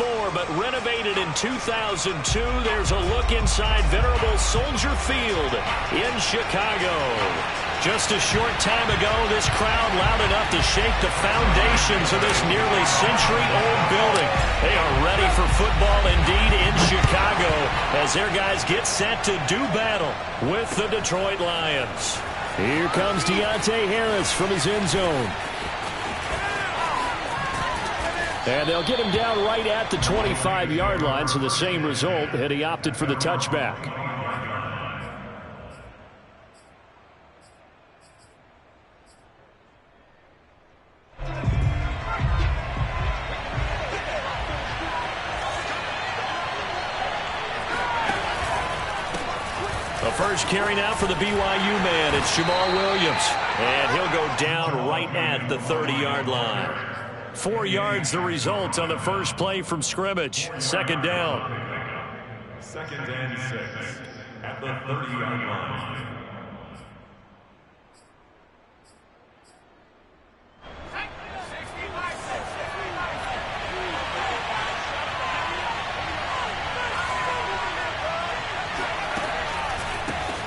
1994, but renovated in 2002. There's a look inside venerable Soldier Field in Chicago. Just a short time ago, this crowd loud enough to shake the foundations of this nearly century-old building. They are ready for football indeed in Chicago as their guys get set to do battle with the Detroit Lions. Here comes Deontay Harris from his end zone. And they'll get him down right at the 25-yard line, so the same result, and he opted for the touchback. The first carry now for the BYU man. It's Jamal Williams. And he'll go down right at the 30-yard line. 4 yards the result on the first play from scrimmage. Second down. 2nd and 6 at the 30-yard line.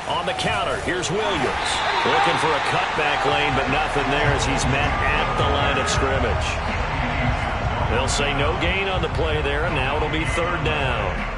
On the counter, here's Williams. Looking for a cutback lane, but nothing there as he's met at the line of scrimmage. They'll say no gain on the play there, and now it'll be third down.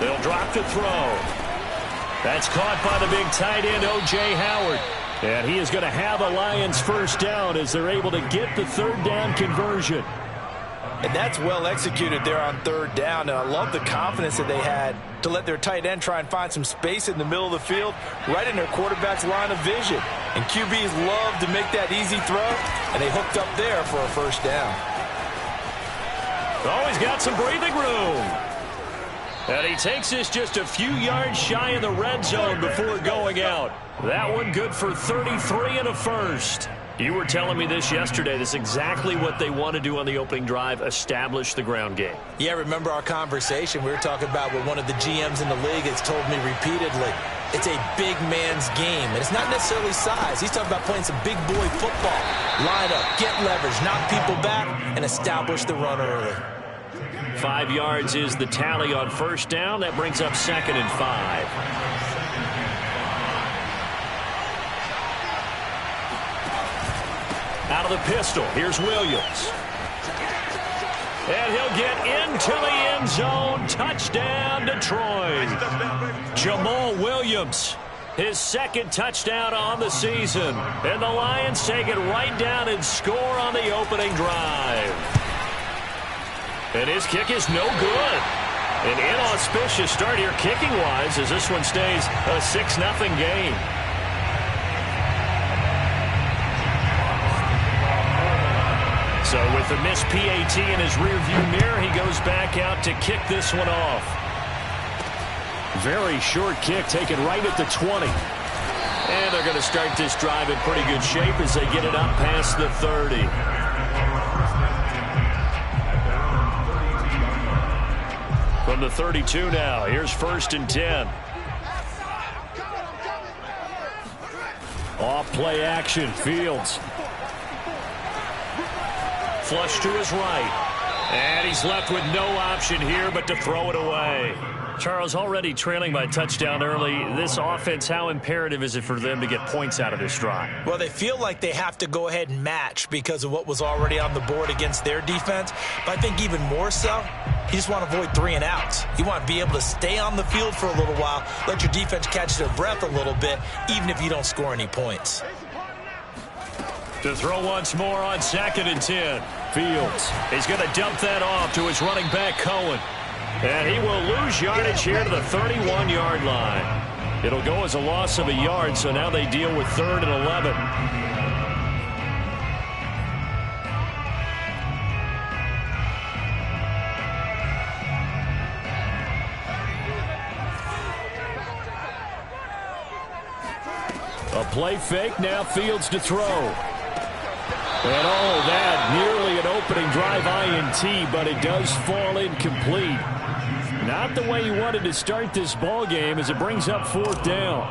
They'll drop to throw. That's caught by the big tight end, O.J. Howard. And he is going to have a Lions first down as they're able to get the third down conversion. And that's well executed there on third down. And I love the confidence that they had to let their tight end try and find some space in the middle of the field, right in their quarterback's line of vision. And QBs love to make that easy throw, and they hooked up there for a first down. Always got some breathing room. And he takes this just a few yards shy of the red zone before going out. That one good for 33 and a first. You were telling me this yesterday. This is exactly what they want to do on the opening drive, establish the ground game. Yeah, remember our conversation. We were talking about what one of the GMs in the league has told me repeatedly. It's a big man's game, and it's not necessarily size. He's talking about playing some big boy football. Line up, get leverage, knock people back, and establish the run early. 5 yards is the tally on first down. That brings up 2nd and 5. Out of the pistol, here's Williams. And he'll get into the end zone. Touchdown, Detroit. Jamal Williams, his second touchdown on the season. And the Lions take it right down and score on the opening drive. And his kick is no good. An inauspicious start here kicking-wise as this one stays a 6-0 game. So with the missed PAT in his rearview mirror, he goes back out to kick this one off. Very short kick taken right at the 20. And they're going to start this drive in pretty good shape as they get it up past the 30. From the 32 now, here's 1st and 10. Off play action, Fields. Flush to his right. And he's left with no option here but to throw it away. Charles, already trailing by touchdown early. This offense, how imperative is it for them to get points out of this drive? Well, they feel like they have to go ahead and match because of what was already on the board against their defense. But I think even more so, you just want to avoid 3 and outs. You want to be able to stay on the field for a little while, let your defense catch their breath a little bit, even if you don't score any points. To throw once more on 2nd and 10. Fields. He's going to dump that off to his running back, Cohen. And he will lose yardage here to the 31-yard line. It'll go as a loss of a yard, so now they deal with 3rd and 11. A play fake, now Fields to throw. And that nearly an opening drive INT, but it does fall incomplete. Not the way he wanted to start this ball game as it brings up 4th down.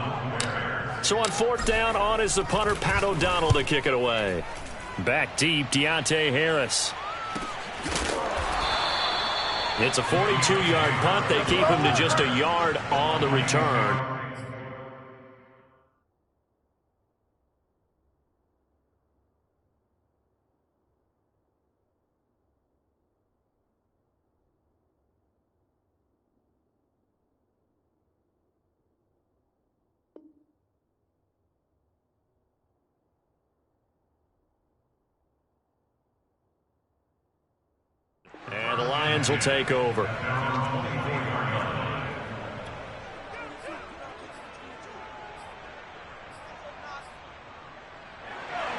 So on 4th down, on is the punter, Pat O'Donnell, to kick it away. Back deep, Deontay Harris. It's a 42-yard punt. They keep him to just a yard on the return. And the Lions will take over.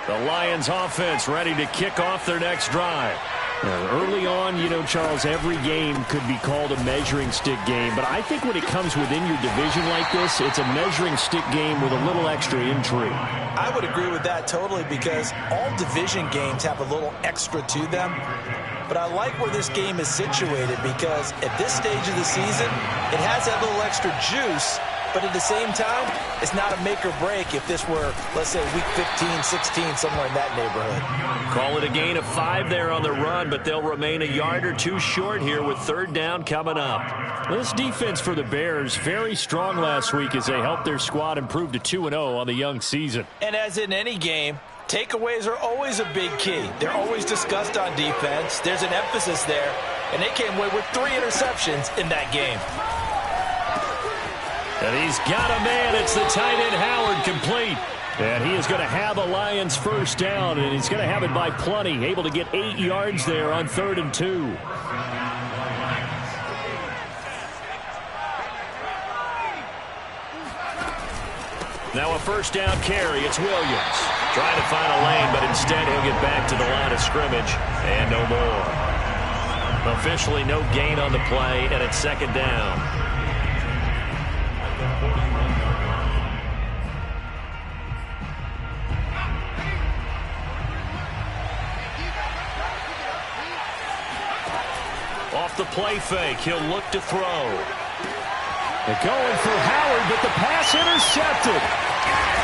The Lions offense ready to kick off their next drive. Early on, Charles, every game could be called a measuring stick game. But I think when it comes within your division like this, it's a measuring stick game with a little extra intrigue. I would agree with that totally, because all division games have a little extra to them. But I like where this game is situated, because at this stage of the season, it has that little extra juice. But at the same time, it's not a make or break if this were, let's say, week 15, 16, somewhere in that neighborhood. Call it a gain of 5 there on the run, but they'll remain a yard or two short here with 3rd down coming up. This defense for the Bears, very strong last week as they helped their squad improve to 2-0 on the young season. And as in any game, takeaways are always a big key. They're always discussed on defense. There's an emphasis there, and they came away with 3 interceptions in that game. And he's got a man. It's the tight end, Howard, complete. And he is going to have a Lions 1st down, and he's going to have it by plenty. Able to get 8 yards there on 3rd and 2. Now a 1st down carry. It's Williams. Trying to find a lane, but instead he'll get back to the line of scrimmage. And no more. Officially no gain on the play, and it's 2nd down. Off the play fake, he'll look to throw. They're going for Howard, but the pass intercepted.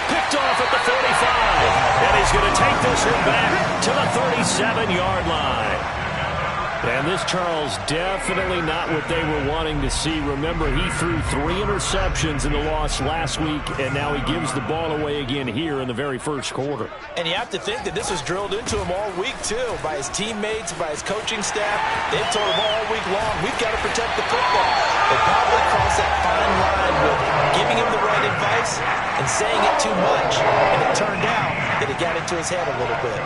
Picked off at the 45. And he's going to take this one back to the 37-yard line. And this, Charles, definitely not what they were wanting to see. Remember, he threw 3 interceptions in the loss last week, and now he gives the ball away again here in the very first quarter. And you have to think that this was drilled into him all week, too, by his teammates, by his coaching staff. They've told him all week long, we've got to protect the football. They probably crossed that fine line with giving him the right advice and saying it too much. And it turned out that it got into his head a little bit.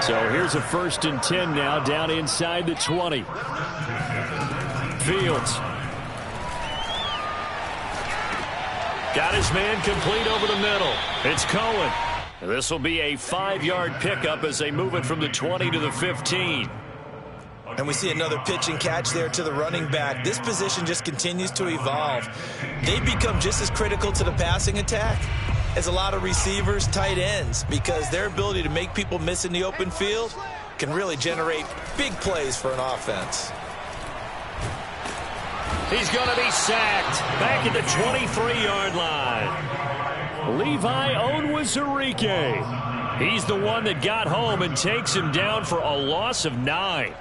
So here's a 1st and 10 now, down inside the 20. Fields. Got his man complete over the middle. It's Cohen. This will be a 5-yard pickup as they move it from the 20 to the 15. And we see another pitch and catch there to the running back. This position just continues to evolve. They become just as critical to the passing attack as a lot of receivers, tight ends, because their ability to make people miss in the open field can really generate big plays for an offense. He's going to be sacked back at the 23-yard line. Levi Onwuzurike. He's the one that got home and takes him down for a loss of 9.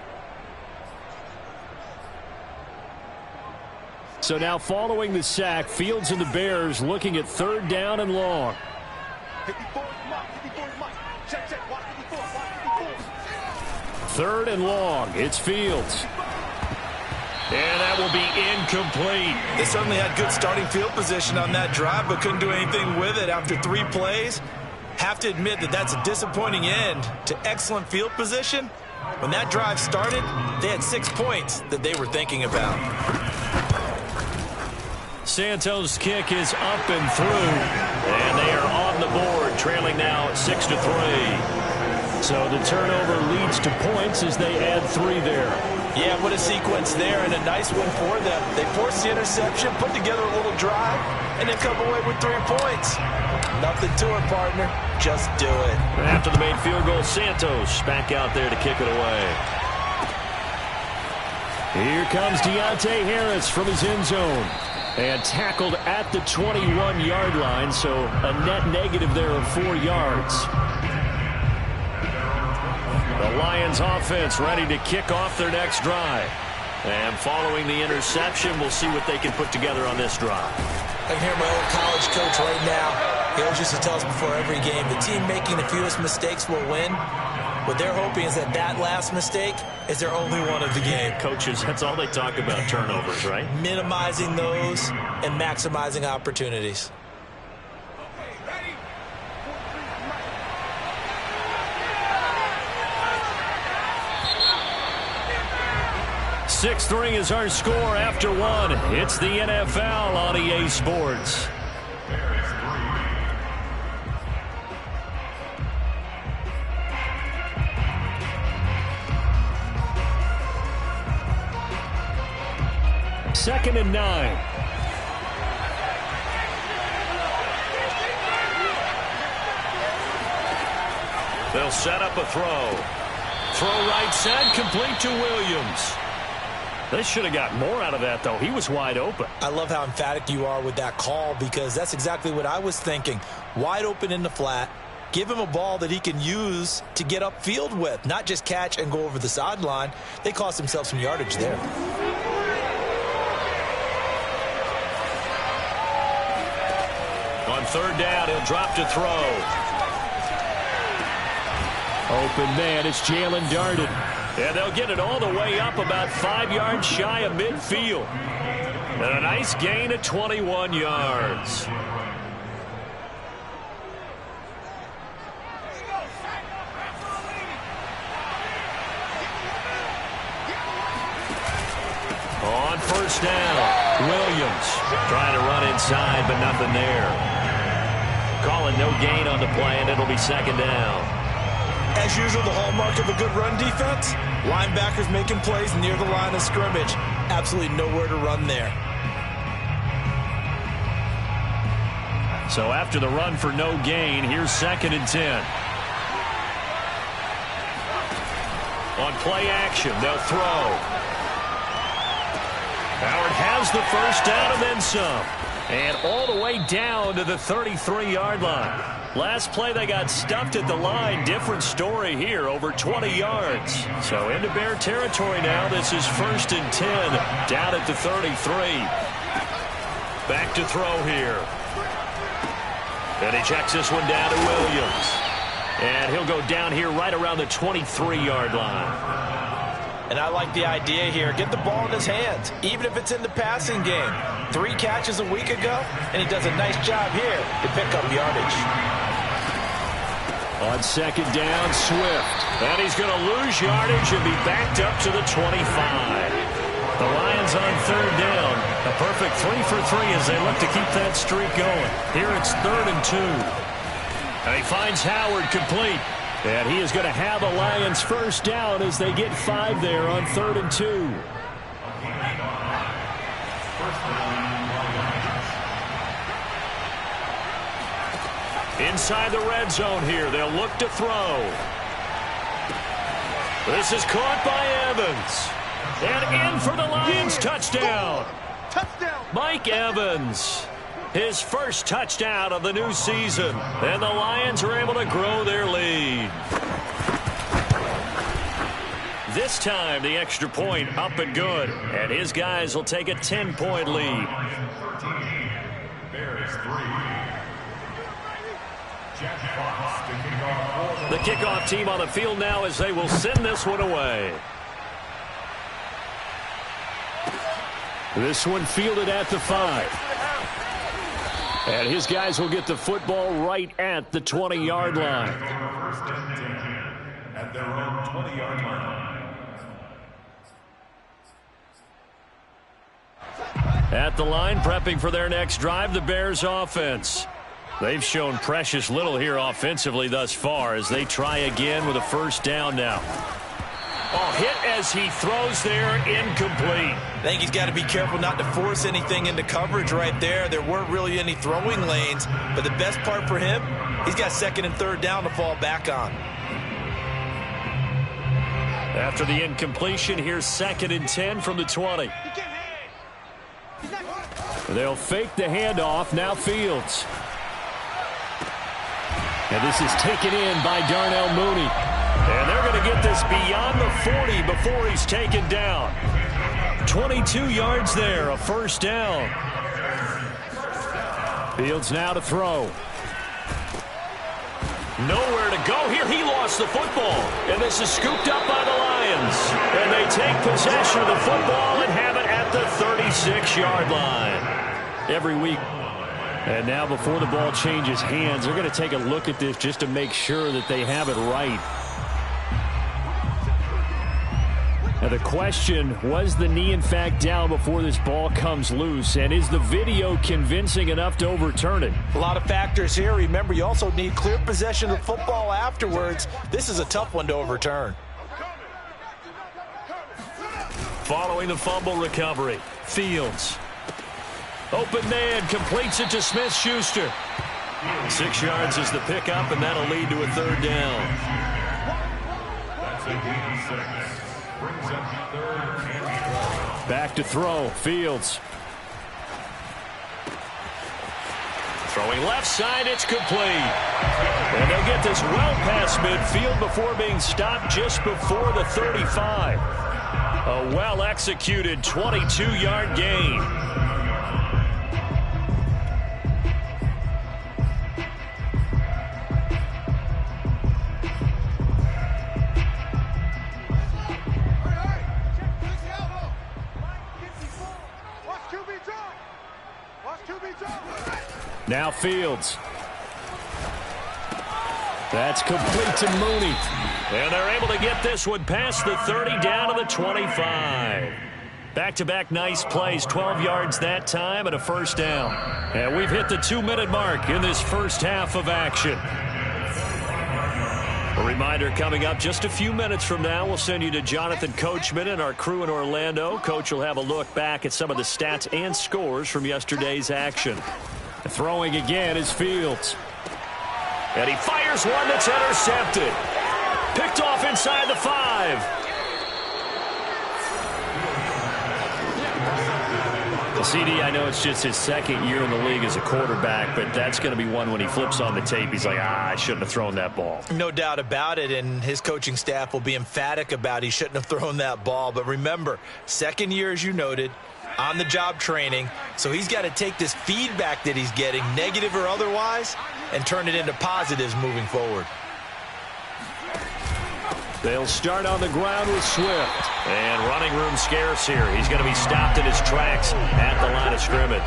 So now following the sack, Fields and the Bears looking at 3rd down and long. 3rd and long. It's Fields. And that will be incomplete. They certainly had good starting field position on that drive, but couldn't do anything with it after 3 plays. Have to admit that that's a disappointing end to excellent field position. When that drive started, they had 6 points that they were thinking about. Santos' kick is up and through, and they are on the board, trailing now 6-3. So the turnover leads to points as they add 3 there. Yeah, what a sequence there, and a nice one for them. They force the interception, put together a little drive, and then come away with 3 points. Nothing to it, partner. Just do it. After the made field goal, Santos back out there to kick it away. Here comes Deontay Harris from his end zone. And tackled at the 21-yard line, so a net negative there of 4 yards. The Lions offense ready to kick off their next drive. And following the interception, we'll see what they can put together on this drive. I can hear my old college coach right now. He always used to tell us before every game, the team making the fewest mistakes will win. What they're hoping is that last mistake is their only one of the game. Coaches, that's all they talk about, turnovers, right? Minimizing those and maximizing opportunities. 6-3 is our score after 1. It's the NFL on EA Sports. Second and 9. They'll set up a throw. Throw right side, complete to Williams. They should have got more out of that, though. He was wide open. I love how emphatic you are with that call, because that's exactly what I was thinking. Wide open in the flat. Give him a ball that he can use to get upfield with, not just catch and go over the sideline. They cost themselves some yardage there. On third down, he'll drop to throw. Open man, it's Jalen Darden. And they'll get it all the way up about 5 yards shy of midfield. And a nice gain of 21 yards. On first down, Williams trying to run inside, but nothing there. Calling no gain on the play, and it'll be second down. As usual, the hallmark of a good run defense, linebackers making plays near the line of scrimmage. Absolutely nowhere to run there. So after the run for no gain, here's second and 10. On play action, they'll throw. Howard has the first down and then some. And all the way down to the 33-yard line. Last play, they got stuffed at the line. Different story here, over 20 yards. So into Bear territory now. This is first and 10, down at the 33. Back to throw here. And he checks this one down to Williams. And he'll go down here right around the 23-yard line. And I like the idea here. Get the ball in his hands, even if it's in the passing game. 3 catches a week ago, and he does a nice job here to pick up yardage. On second down, Swift. And he's going to lose yardage and be backed up to the 25. The Lions on third down. A perfect 3 for 3 as they look to keep that streak going. Here it's third and 2. And he finds Howard complete. And he is going to have the Lions first down as they get 5 there on third and 2. Inside the red zone here. They'll look to throw. This is caught by Evans. And in for the Lions touchdown. Mike Evans. His first touchdown of the new season. And the Lions are able to grow their lead. This time, the extra point up and good. And his guys will take a 10-point lead. The kickoff team on the field now as they will send this one away. This one fielded at the 5. And his guys will get the football right at the 20-yard line. At their own 20-yard line. At the line, prepping for their next drive, the Bears offense. They've shown precious little here offensively thus far as they try again with a first down now. Oh, hit as he throws there, incomplete. I think he's got to be careful not to force anything into coverage right there. There weren't really any throwing lanes, but the best part for him, he's got second and third down to fall back on. After the incompletion, here's 2nd and 10 from the 20. They'll fake the handoff. Now Fields. And this is taken in by Darnell Mooney. And they're going to get this beyond the 40 before he's taken down. 22 yards there, a first down. Fields now to throw. Nowhere to go here. He lost the football. And this is scooped up by the Lions. And they take possession of the football and have it at the 36-yard line. Every week. And now before the ball changes hands, they're going to take a look at this just to make sure that they have it right. Now the question, was the knee in fact down before this ball comes loose? And is the video convincing enough to overturn it? A lot of factors here. Remember, you also need clear possession of the football afterwards. This is a tough one to overturn. Following the fumble recovery, Fields. Open man, completes it to Smith-Schuster. 6 yards is the pickup, and that'll lead to a third down. That's a gain of 6. Brings up 3rd and 12. Back to throw, Fields. Throwing left side, it's complete. And they'll get this well past midfield before being stopped just before the 35. A well-executed 22-yard gain. Now Fields. That's complete to Mooney. And they're able to get this one past the 30 down to the 25. Back-to-back nice plays, 12 yards that time and a first down. And we've hit the 2-minute mark in this first half of action. A reminder coming up just a few minutes from now, we'll send you to Jonathan Coachman and our crew in Orlando. Coach will have a look back at some of the stats and scores from yesterday's action. Throwing again is Fields. And he fires one that's intercepted. Picked off inside the 5. The CD, I know it's just his second year in the league as a quarterback, but that's going to be one when he flips on the tape. He's like, I shouldn't have thrown that ball. No doubt about it, and his coaching staff will be emphatic about he shouldn't have thrown that ball. But remember, second year, as you noted, on-the-job training, so he's got to take this feedback that he's getting, negative or otherwise, and turn it into positives moving forward. They'll start on the ground with Swift. And running room scarce here. He's going to be stopped in his tracks at the line of scrimmage.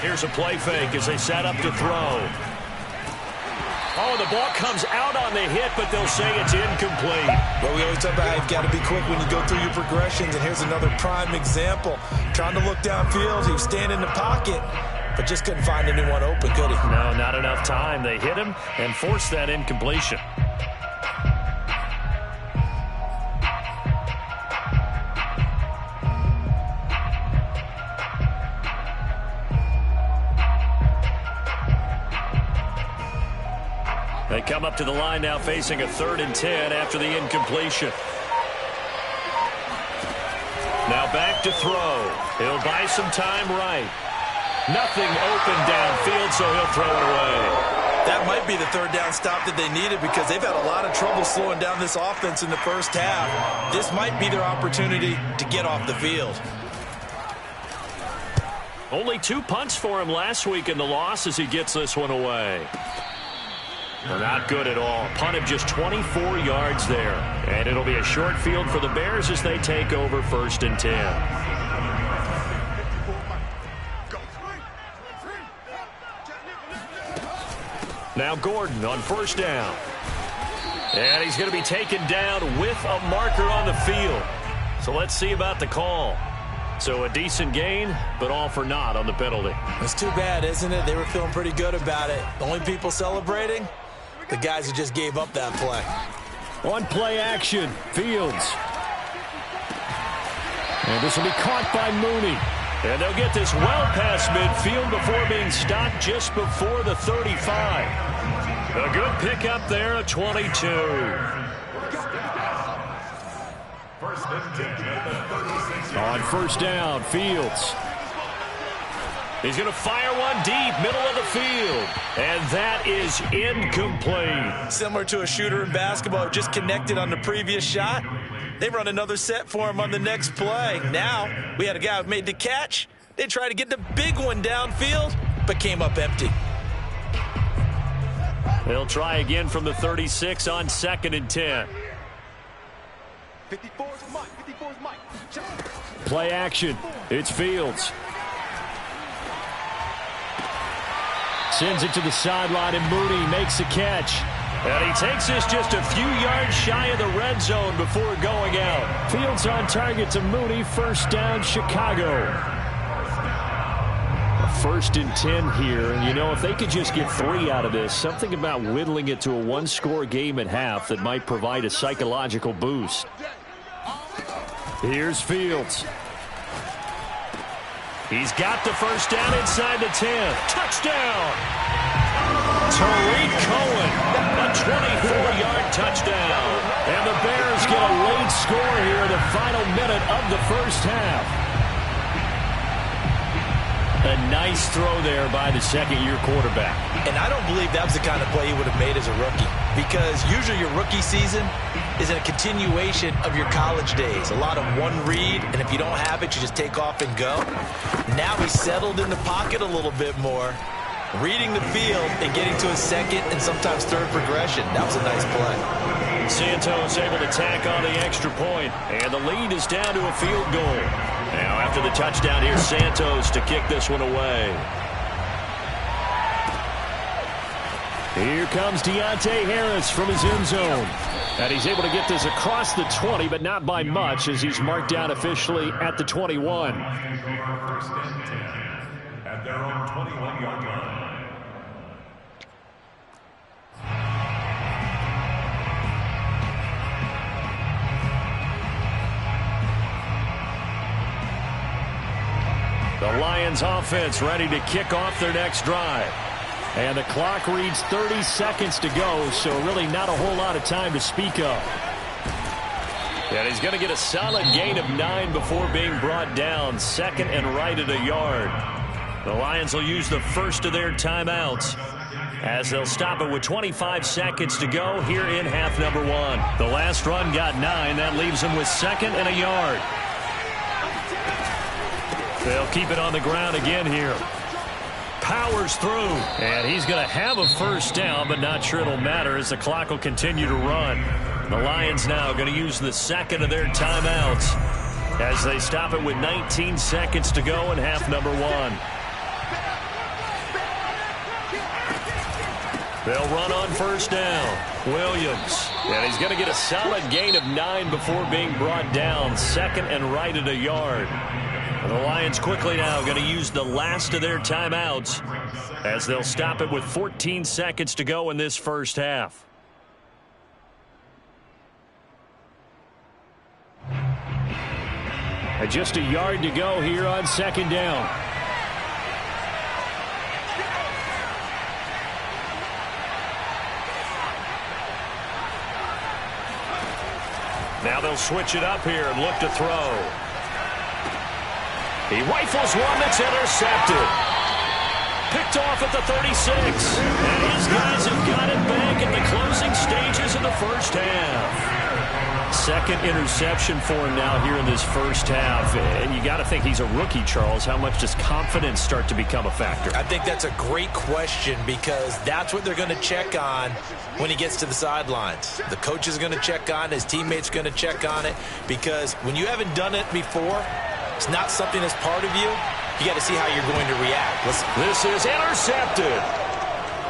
Here's a play fake as they set up to throw. Oh, the ball comes out on the hit, but they'll say it's incomplete. But we always talk about how you've got to be quick when you go through your progressions, and here's another prime example. Trying to look downfield, he was standing in the pocket, but just couldn't find anyone open, could he? No, not enough time. They hit him and forced that incompletion. They come up to the line now facing a 3rd and 10 after the incompletion. Now back to throw. He'll buy some time right. Nothing open downfield, so he'll throw it away. That might be the 3rd down stop that they needed because they've had a lot of trouble slowing down this offense in the first half. This might be their opportunity to get off the field. Only 2 punts for him last week in the loss as he gets this one away. They're not good at all. Punt of just 24 yards there. And it'll be a short field for the Bears as they take over 1st and 10. Now Gordon on 1st down. And he's going to be taken down with a marker on the field. So let's see about the call. So a decent gain, but all for naught on the penalty. It's too bad, isn't it? They were feeling pretty good about it. The only people celebrating, the guys who just gave up that play. On play action, Fields. And this will be caught by Mooney. And they'll get this well past midfield before being stopped just before the 35. A good pickup there at 22. On first down, Fields. He's going to fire one deep, middle of the field. And that is incomplete. Similar to a shooter in basketball, just connected on the previous shot. They run another set for him on the next play. Now, we had a guy who made the catch. They tried to get the big one downfield, but came up empty. They'll try again from the 36 on 2nd and 10. 54 is Mike. 54 is Mike. Play action. It's Fields. Sends it to the sideline, and Mooney makes the catch. And he takes this just a few yards shy of the red zone before going out. Fields on target to Mooney. First down, Chicago. A 1st and 10 here. And, you know, if they could just get 3 out of this, something about whittling it to a one-score game at half that might provide a psychological boost. Here's Fields. He's got the first down inside the 10. Touchdown! Tariq Cohen, a 24-yard touchdown. And the Bears get a late score here in the final minute of the first half. A nice throw there by the second-year quarterback. And I don't believe that was the kind of play he would have made as a rookie, because usually your rookie season is a continuation of your college days. A lot of one read, and if you don't have it, you just take off and go. Now he's settled in the pocket a little bit more, reading the field and getting to his second and sometimes third progression. That was a nice play. Santos able to tack on the extra point, and the lead is down to a field goal. Now after the touchdown, here's Santos to kick this one away. Here comes Deontay Harris from his end zone. And he's able to get this across the 20, but not by much, as he's marked down officially at the 21. First and 10 at their own 21-yard line. The Lions offense ready to kick off their next drive. And the clock reads 30 seconds to go, so really not a whole lot of time to speak of. And he's going to get a solid gain of 9 before being brought down. 2nd and right at a yard. The Lions will use the first of their timeouts, as they'll stop it with 25 seconds to go here in half number 1. The last run got 9. That leaves them with 2nd and a yard. They'll keep it on the ground again here. Powers through, and he's going to have a first down, but not sure it'll matter as the clock will continue to run. The Lions now going to use the second of their timeouts as they stop it with 19 seconds to go in half number 1. They'll run on first down. Williams, and he's going to get a solid gain of 9 before being brought down. 2nd and right at a yard. And the Lions quickly now going to use the last of their timeouts as they'll stop it with 14 seconds to go in this first half. And just a yard to go here on 2nd down. Now they'll switch it up here and look to throw. He rifles one that's intercepted. Picked off at the 36. And his guys have got it back at the closing stages of the first half. 2nd interception for him now here in this first half. And you got to think he's a rookie, Charles. How much does confidence start to become a factor? I think that's a great question, because that's what they're going to check on when he gets to the sidelines. The coach is going to check on it. His teammates are going to check on it, because when you haven't done it before, it's not something that's part of you. You got to see how you're going to react. This is intercepted.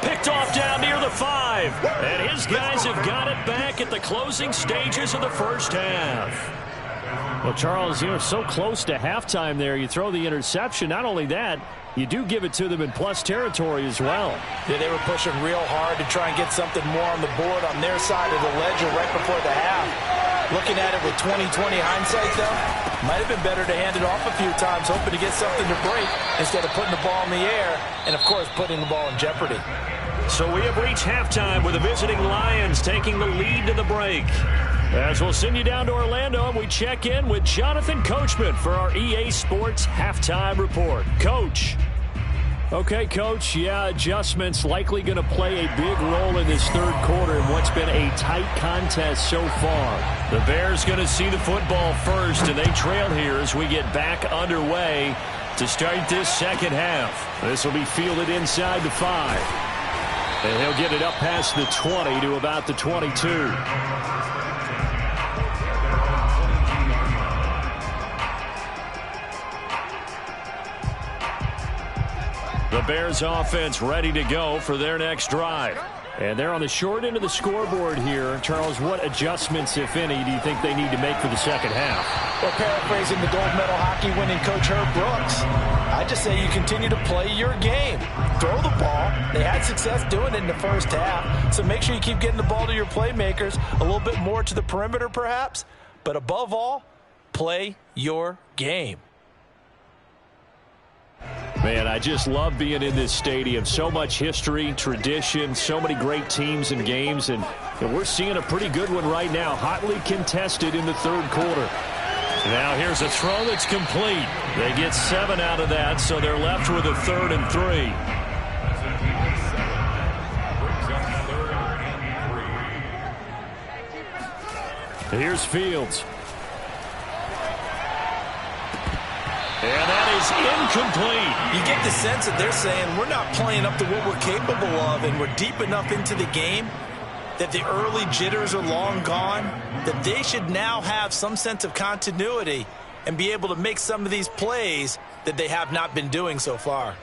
Picked off down near the 5. And his guys have got it back at the closing stages of the first half. Well, Charles, so close to halftime there. You throw the interception. Not only that, you do give it to them in plus territory as well. Yeah, they were pushing real hard to try and get something more on the board on their side of the ledger right before the half. Looking at it with 20/20 hindsight, though, might have been better to hand it off a few times, hoping to get something to break instead of putting the ball in the air and, of course, putting the ball in jeopardy. So we have reached halftime with the visiting Lions taking the lead to the break. As we'll send you down to Orlando, and we check in with Jonathan Coachman for our EA Sports Halftime Report. Coach. Okay, Coach, adjustments likely going to play a big role in this third quarter in what's been a tight contest so far. The Bears going to see the football first, and they trail here as we get back underway to start this second half. This will be fielded inside the 5. And he'll get it up past the 20 to about the 22. The Bears offense ready to go for their next drive. And they're on the short end of the scoreboard here. Charles, what adjustments, if any, do you think they need to make for the second half? Well, paraphrasing the gold medal hockey winning coach Herb Brooks, I just say you continue to play your game. Throw the ball. They had success doing it in the first half. So make sure you keep getting the ball to your playmakers, a little bit more to the perimeter perhaps. But above all, play your game. Man, I just love being in this stadium. So much history, tradition, so many great teams and games, and we're seeing a pretty good one right now, hotly contested in the third quarter. Now here's a throw that's complete. They get 7 out of that, so they're left with a 3rd and 3. Here's Fields. And that is incomplete. You get the sense that they're saying we're not playing up to what we're capable of, and we're deep enough into the game that the early jitters are long gone, that they should now have some sense of continuity and be able to make some of these plays that they have not been doing so far.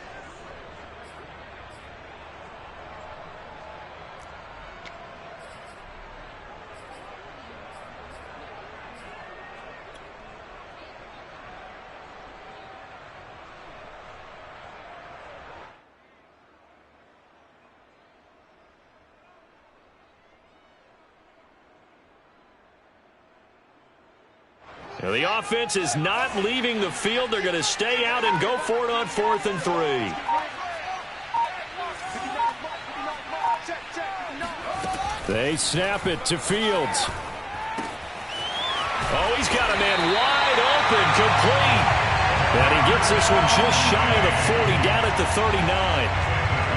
The offense is not leaving the field. They're going to stay out and go for it on 4th and 3. They snap it to Fields. Oh, he's got a man wide open, complete. And he gets this one just shy of the 40, down at the 39.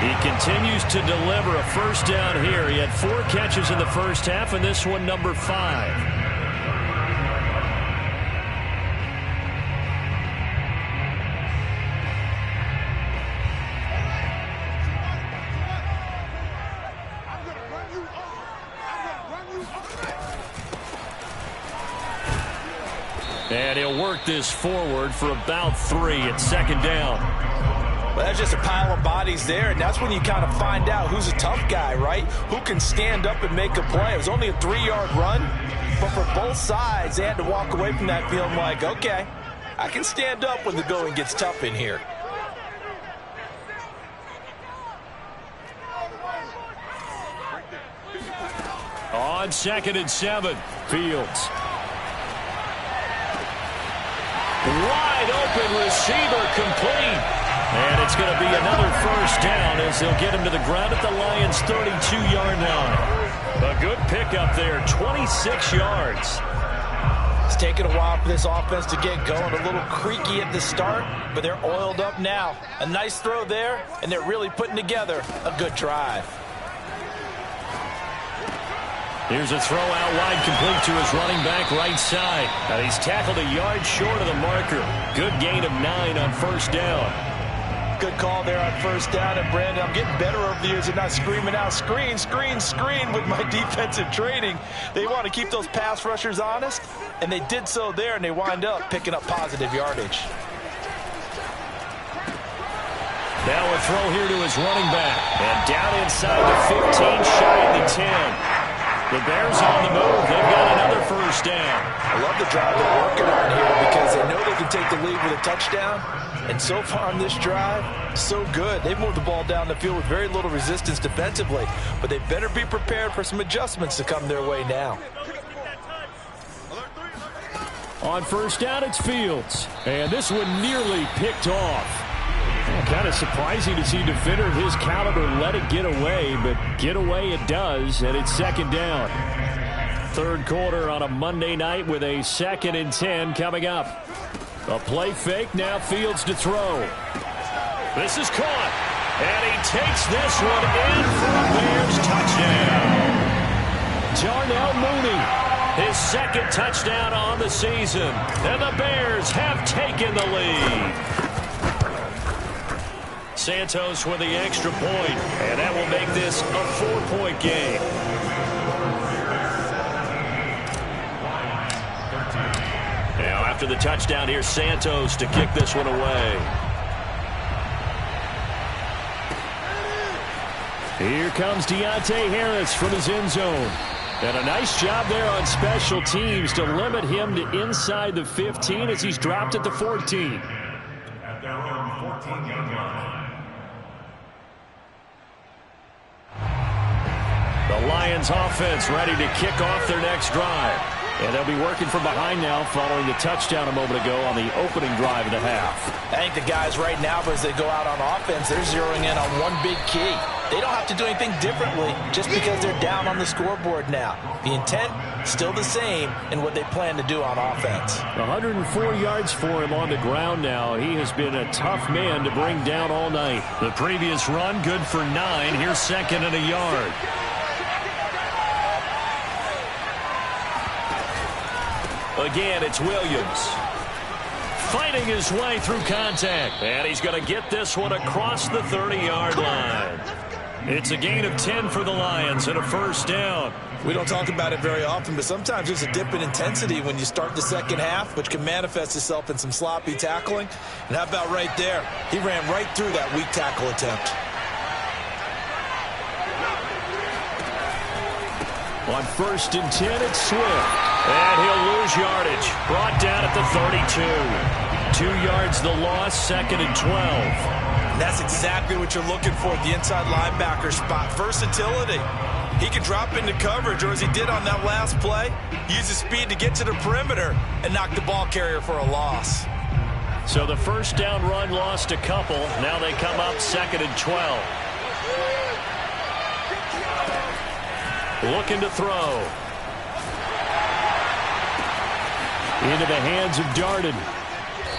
He continues to deliver a first down here. He had 4 catches in the first half, and this one number 5. And he'll work this forward for about 3 at 2nd down. Well, that's just a pile of bodies there, and that's when you kind of find out who's a tough guy, right? Who can stand up and make a play. It was only a 3-yard run, but for both sides, they had to walk away from that feeling like, okay, I can stand up when the going gets tough in here. On 2nd and 7, Fields. Wide open receiver, complete. And it's going to be another first down as they'll get him to the ground at the Lions' 32-yard line. A good pickup there, 26 yards. It's taken a while for this offense to get going. A little creaky at the start, but they're oiled up now. A nice throw there, and they're really putting together a good drive. Here's a throw out wide, complete to his running back right side. Now he's tackled a yard short of the marker. Good gain of 9 on first down. Good call there on first down. And Brandon, I'm getting better over the years at not screaming out, screen, screen, screen with my defensive training. They want to keep those pass rushers honest, and they did so there, and they wind up picking up positive yardage. Now a throw here to his running back. And down inside the 15, shy of the 10. The Bears on the move. They've got another first down. I love the drive they're working on here. take the lead with a touchdown. And so far on this drive, so good. They've moved the ball down the field with very little resistance defensively, but they better be prepared for some adjustments to come their way now. On first down, it's Fields. And this one nearly picked off. Kind of surprising to see a defender of his caliber let it get away, but get away it does, and it's second down. Third quarter on a Monday night with a 2nd and 10 coming up. A play fake, now Fields to throw. This is caught, and he takes this one in for a Bears touchdown. Darnell Mooney, his 2nd touchdown on the season, and the Bears have taken the lead. Santos with the extra point, and that will make this a 4-point game. Now after the touchdown, here's Santos to kick this one away. Here comes Deontay Harris from his end zone. And a nice job there on special teams to limit him to inside the 15 as he's dropped at the 14. At their own 14-yard line. The Lions offense ready to kick off their next drive. And they'll be working from behind now following the touchdown a moment ago on the opening drive of the half. I think the guys right now, as they go out on offense, they're zeroing in on one big key. They don't have to do anything differently just because they're down on the scoreboard now. The intent, still the same in what they plan to do on offense. 104 yards for him on the ground now. He has been a tough man to bring down all night. The previous run, good for 9. Here's 2nd and a yard. Again, it's Williams. Fighting his way through contact. And he's going to get this one across the 30-yard line. It's a gain of 10 for the Lions and a first down. We don't talk about it very often, but sometimes there's a dip in intensity when you start the second half, which can manifest itself in some sloppy tackling. And how about right there? He ran right through that weak tackle attempt. On 1st and 10, it's Swift. And he'll lose yardage. Brought down at the 32. 2 yards the loss, 2nd and 12. And that's exactly what you're looking for at the inside linebacker spot. Versatility. He can drop into coverage, or as he did on that last play, use his speed to get to the perimeter and knock the ball carrier for a loss. So the first down run lost a couple. Now they come up 2nd and 12. Looking to throw. Into the hands of Darden.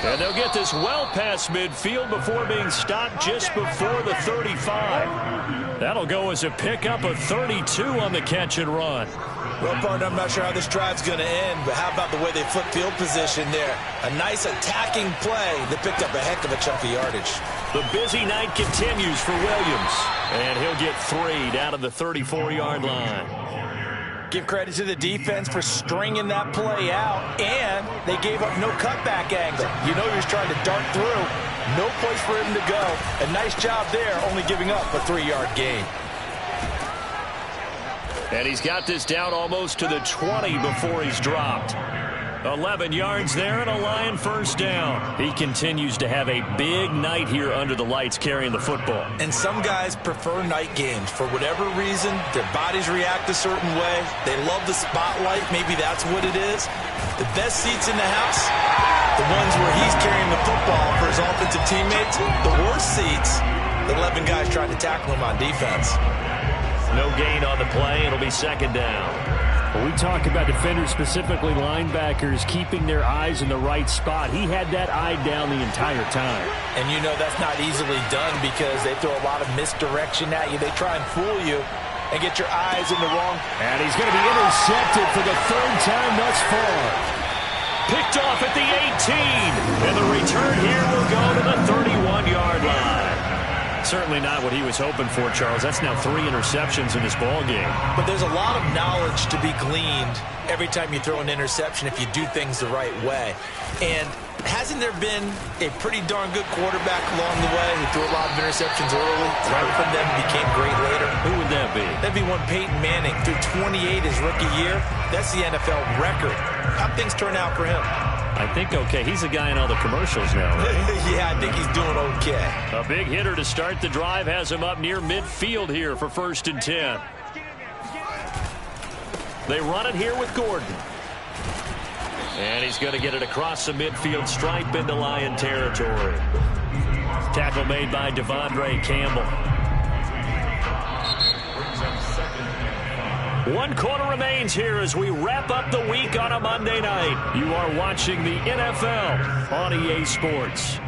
And they'll get this well past midfield before being stopped just before the 35. That'll go as a pickup of 32 on the catch and run. Well, partner, I'm not sure how this drive's going to end, but how about the way they flip field position there? A nice attacking play that picked up a heck of a chunk of yardage. The busy night continues for Williams. And he'll get 3 down to the 34-yard line. Give credit to the defense for stringing that play out, and they gave up no cutback angle. You know he was trying to dart through. No place for him to go. A nice job there, only giving up a 3-yard gain. And he's got this down almost to the 20 before he's dropped. 11 yards there and a Lion first down. He continues to have a big night here under the lights carrying the football. And some guys prefer night games. For whatever reason, their bodies react a certain way. They love the spotlight. Maybe that's what it is. The best seats in the house, the ones where he's carrying the football for his offensive teammates. The worst seats, the 11 guys trying to tackle him on defense. No gain on the play. It'll be 2nd down. We talk about defenders, specifically linebackers, keeping their eyes in the right spot. He had that eye down the entire time. And you know that's not easily done because they throw a lot of misdirection at you. They try and fool you and get your eyes in the wrong. And he's going to be intercepted for the 3rd time thus far. Picked off at the 18. And the return here will go to the 31-yard line. Certainly not what he was hoping for, Charles. That's now 3 interceptions in this ball game. But there's a lot of knowledge to be gleaned every time you throw an interception if you do things the right way. And hasn't there been a pretty darn good quarterback along the way who threw a lot of interceptions early, learned from them, became great later? Who would that be? That'd be one Peyton Manning. Threw 28 his rookie year. That's the NFL record. How'd things turn out for him? I think okay. He's a guy in all the commercials now, right? Yeah, I think he's doing okay. A big hitter to start the drive has him up near midfield here for 1st and 10. They run it here with Gordon. And he's going to get it across the midfield stripe into Lion territory. Tackle made by Devondre Campbell. 1 quarter remains here as we wrap up the week on a Monday night. You are watching the NFL on EA Sports.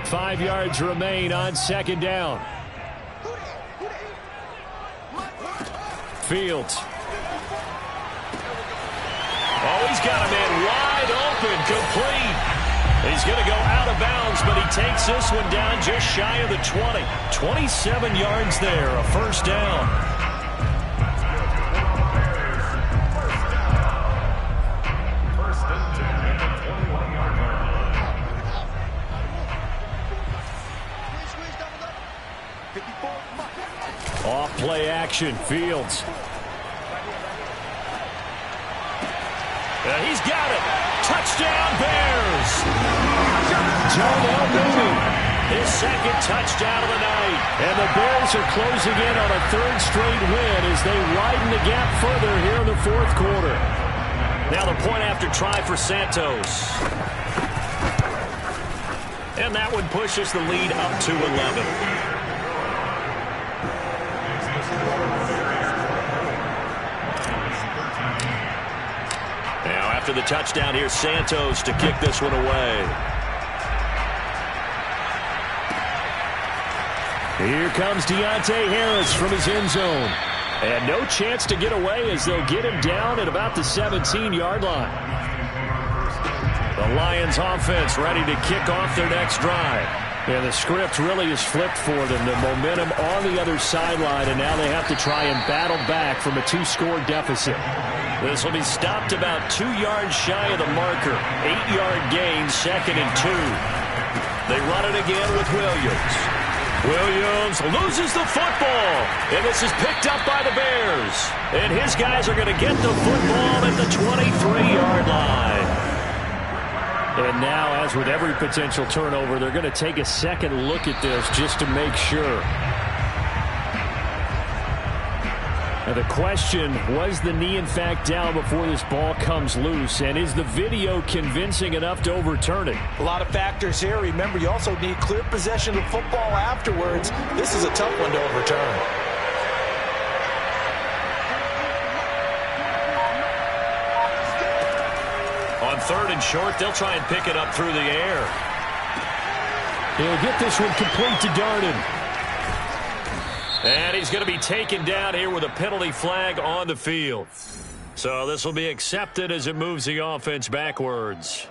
Five yards remain on 2nd down. Fields. Oh, he's got a man wide open, complete. He's going to go out of bounds, but he takes this one down just shy of the 20. 27 yards there, a 1st down. Off play action, Fields. He's got it. Touchdown, Bears. Darnell Mooney, his 2nd touchdown of the night. And the Bears are closing in on a 3rd straight win as they widen the gap further here in the 4th quarter. Now the point after try for Santos. And that one pushes the lead up to 11. After the touchdown, here's Santos to kick this one away. Here comes Deontay Harris from his end zone. And no chance to get away as they'll get him down at about the 17-yard line. The Lions offense ready to kick off their next drive. And the script really is flipped for them. The momentum on the other sideline, and now they have to try and battle back from a 2-score deficit. This will be stopped about 2 yards shy of the marker. 8-yard gain, 2nd and 2. They run it again with Williams. Williams loses the football. And this is picked up by the Bears. And his guys are going to get the football at the 23-yard line. And now, as with every potential turnover, they're going to take a second look at this just to make sure. Now the question, was the knee in fact down before this ball comes loose? And is the video convincing enough to overturn it? A lot of factors here. Remember, you also need clear possession of football afterwards. This is a tough one to overturn. On 3rd and short, they'll try and pick it up through the air. He'll get this one complete to Darden. And he's going to be taken down here with a penalty flag on the field. So this will be accepted as it moves the offense backwards.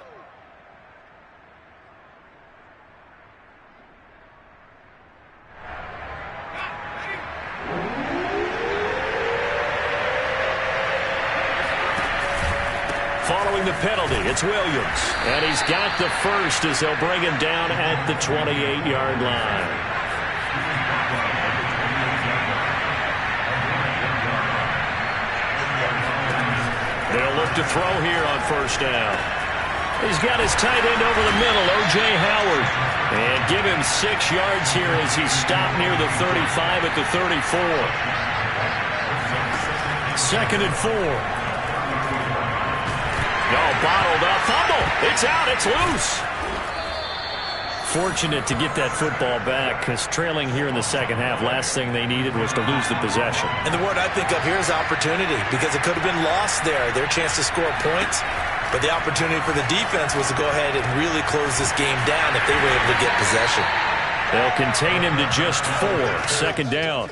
Following the penalty, it's Williams. And he's got the first as they'll bring him down at the 28-yard line. They'll look to throw here on 1st down. He's got his tight end over the middle, O.J. Howard. And give him 6 yards here as he's stopped near the 35 at the 34. 2nd and 4. No, bottled up. Fumble. It's out. It's loose. Fortunate to get that football back because trailing here in the 2nd half, last thing they needed was to lose the possession. And the word I think of here is opportunity because it could have been lost there. Their chance to score points. But the opportunity for the defense was to go ahead and really close this game down if they were able to get possession. They'll contain him to just 4. 2nd down.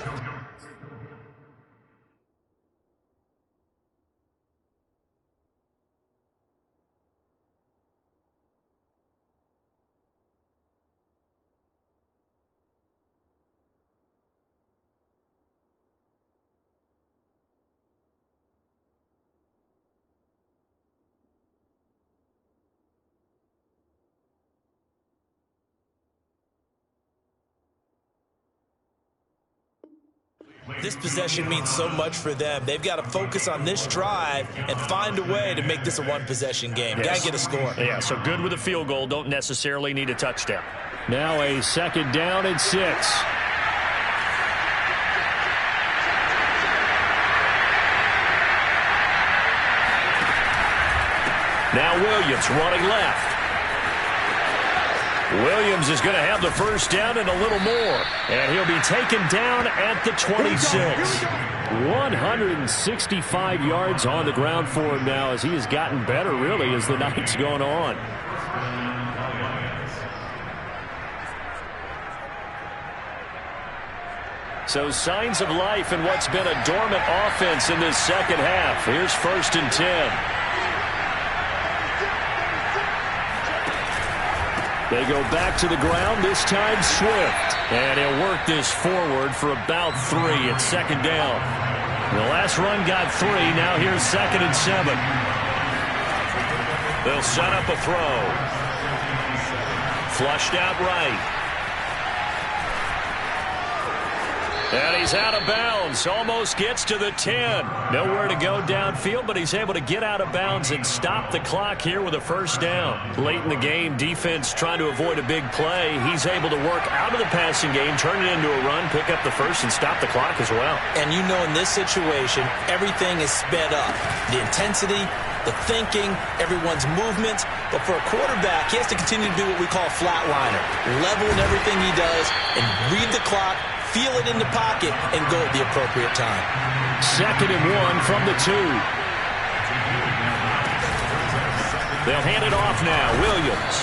This possession means so much for them. They've got to focus on this drive and find a way to make this a one-possession game. Yes. Got to get a score. Yeah, so good with a field goal. Don't necessarily need a touchdown. Now a 2nd down and 6. Now Williams running left. Williams is going to have the first down and a little more. And he'll be taken down at the 26. 165 yards on the ground for him now as he has gotten better, really, as the night's gone on. So signs of life in what's been a dormant offense in this second half. Here's 1st and 10. They go back to the ground, this time Swift. And he'll work this forward for about 3 at 2nd down. The last run got 3, now here's 2nd and 7. They'll set up a throw. Flushed out right. And he's out of bounds. Almost gets to the 10. Nowhere to go downfield, but he's able to get out of bounds and stop the clock here with a first down. Late in the game, defense trying to avoid a big play. He's able to work out of the passing game, turn it into a run, pick up the first, and stop the clock as well. And you know in this situation, everything is sped up. The intensity, the thinking, everyone's movement. But for a quarterback, he has to continue to do what we call flatliner. Level in everything he does and read the clock, feel it in the pocket, and go at the appropriate time. 2nd and 1 from the 2. They'll hand it off now. Williams.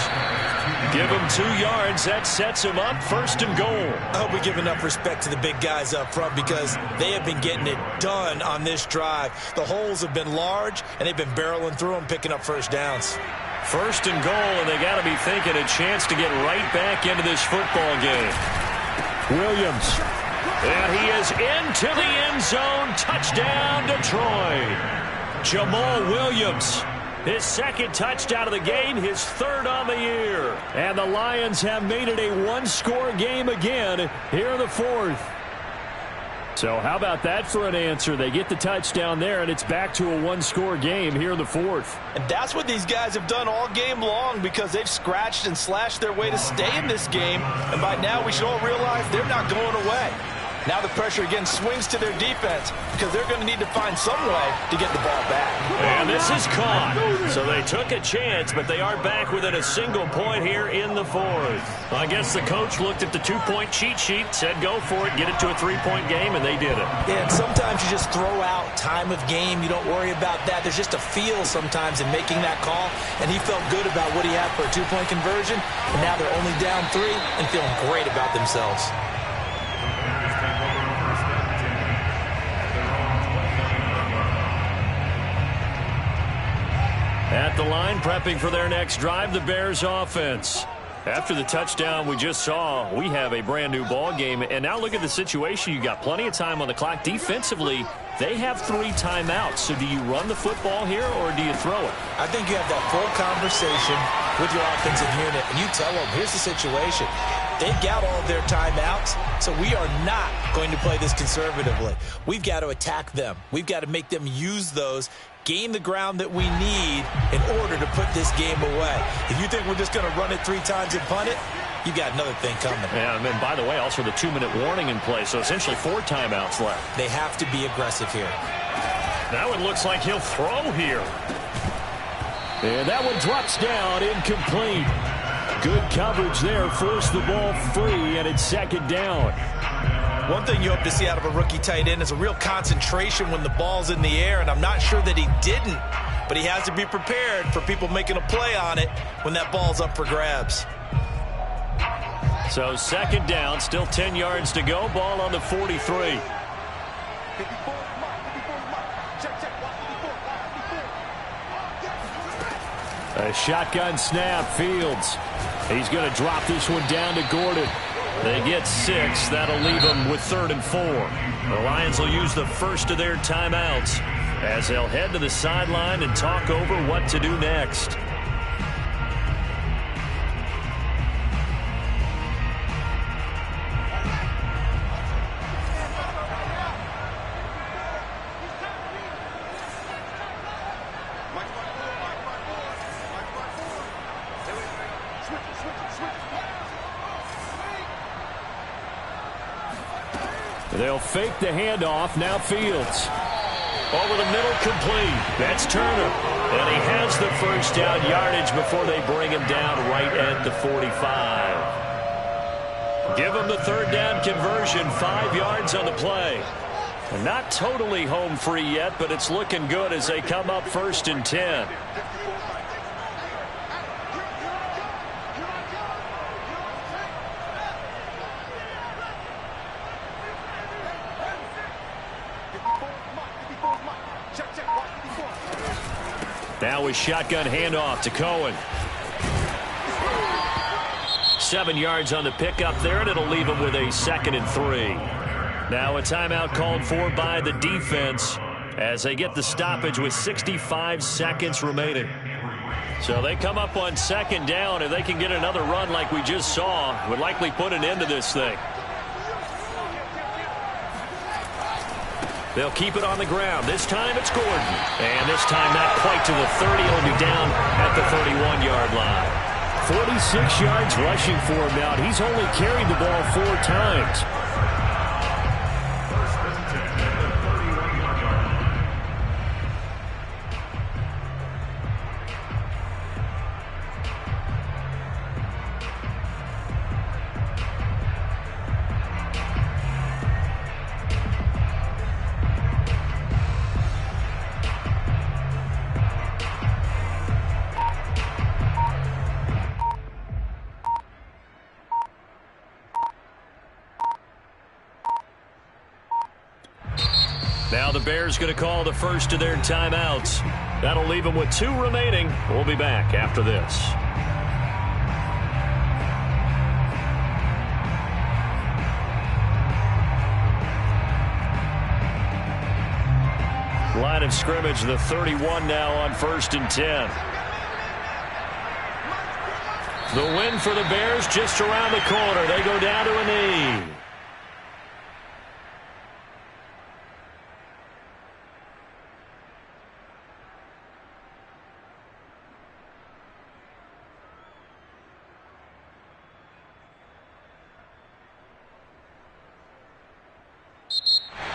Give him 2 yards. That sets him up 1st and goal. I hope we give enough respect to the big guys up front because they have been getting it done on this drive. The holes have been large, and they've been barreling through them, picking up first downs. 1st and goal, and they got to be thinking a chance to get right back into this football game. Williams. And he is into the end zone. Touchdown, Detroit. Jamal Williams. His 2nd touchdown of the game, his 3rd on the year. And the Lions have made it a one-score game again here in the 4th. So how about that for an answer? They get the touchdown there, and it's back to a one-score game here in the 4th. And that's what these guys have done all game long because they've scratched and slashed their way to stay in this game. And by now we should all realize they're not going away. Now the pressure again swings to their defense because they're going to need to find some way to get the ball back. And this is caught. So they took a chance, but they are back within a single point here in the 4th. I guess the coach looked at the 2-point cheat sheet, said go for it, get it to a 3-point game, and they did it. Yeah, and sometimes you just throw out time of game. You don't worry about that. There's just a feel sometimes in making that call, and he felt good about what he had for a 2-point conversion, and now they're only down 3 and feeling great about themselves. At the line, prepping for their next drive, the Bears offense. After the touchdown we just saw, we have a brand new ball game. And now look at the situation. You got plenty of time on the clock. Defensively, they have 3 timeouts. So do you run the football here or do you throw it? I think you have that full conversation with your offensive unit. And you tell them, here's the situation. They've got all of their timeouts, so we are not going to play this conservatively. We've got to attack them. We've got to make them use those, gain the ground that we need in order to put this game away. If you think we're just going to run it 3 times and punt it, you've got another thing coming. Yeah, and then, by the way, also the 2-minute warning in play, so essentially 4 timeouts left. They have to be aggressive here. That one looks like he'll throw here. And that one drops down, incomplete. Good coverage there, forced the ball free, and it's 2nd down. One thing you hope to see out of a rookie tight end is a real concentration when the ball's in the air, and I'm not sure that he didn't, but he has to be prepared for people making a play on it when that ball's up for grabs. So 2nd down, still 10 yards to go, ball on the 43. A shotgun snap, Fields. He's going to drop this one down to Gordon. They get 6. That'll leave them with 3rd and 4. The Lions will use the first of their timeouts as they'll head to the sideline and talk over what to do next. They'll fake the handoff. Now Fields. Over the middle, complete. That's Turner. And he has the first down yardage before they bring him down right at the 45. Give him the third down conversion. 5 yards on the play. And not totally home free yet, but it's looking good as they come up 1st and 10. Now a shotgun handoff to Cohen. 7 yards on the pickup there, and it'll leave him with a 2nd and 3. Now a timeout called for by the defense as they get the stoppage with 65 seconds remaining. So they come up on 2nd down. If they can get another run like we just saw, would likely put an end to this thing. They'll keep it on the ground. This time it's Gordon. And this time not quite to the 30. He'll be down at the 31-yard line. 46 yards rushing for him now. He's only carried the ball 4 times. Now the Bears going to call the first of their timeouts. That'll leave them with 2 remaining. We'll be back after this. Line of scrimmage, the 31 now on 1st and 10. The win for the Bears just around the corner. They go down to a knee.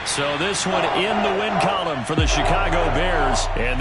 So this one in the win column for the Chicago Bears. And